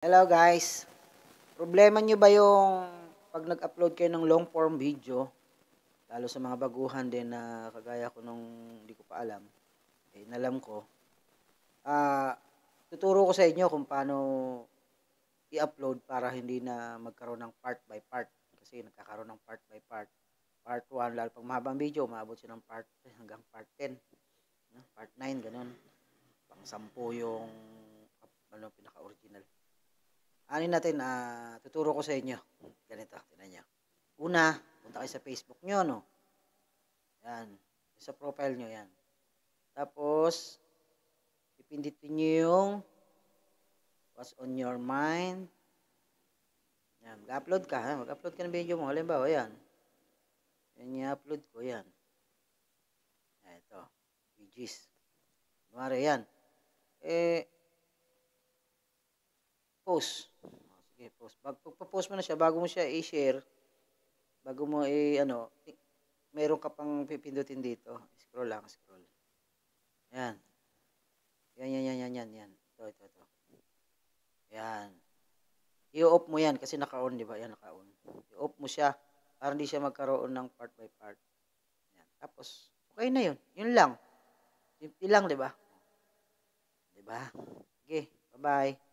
Hello guys. Problema nyo ba yung pag nag-upload kayo ng long form video, lalo sa mga baguhan din na kagaya ko nung hindi ko pa alam, nalam ko, tuturo ko sa inyo kung paano i-upload para hindi na magkaroon ng part by part. Kasi nagkakaroon ng part by part. Part 1, lalo pag mahabang video, maabot siya ng part 3 hanggang part 10. Part 9, ganun. Pang 10 yung pinaka-original. Natin, tuturo ko sa inyo. Ganito, tingnan nyo. Una, punta kayo sa Facebook nyo, no? Yan. Sa profile nyo, yan. Tapos, ipindutin nyo yung what's on your mind. Yan. Mag-upload ka, ha? Mag-upload ka ng video mo. Halimbawa, yan. Yan yung upload ko, yan. Ito. Pages. Kumari, yan. Post. Sige, post. Pagpa-post mo na siya, bago mo siya i-share, bago mo meron ka pang pipindutin dito. Scroll lang, scroll. Yan. Yan. Ito. Yan. I-off mo yan kasi naka-on, di ba? Yan, naka-on. I-off mo siya para hindi siya magkaroon ng part by part. Yan. Tapos, okay na yun. Yun lang. Simple lang, di ba? Di ba? Okay, bye-bye.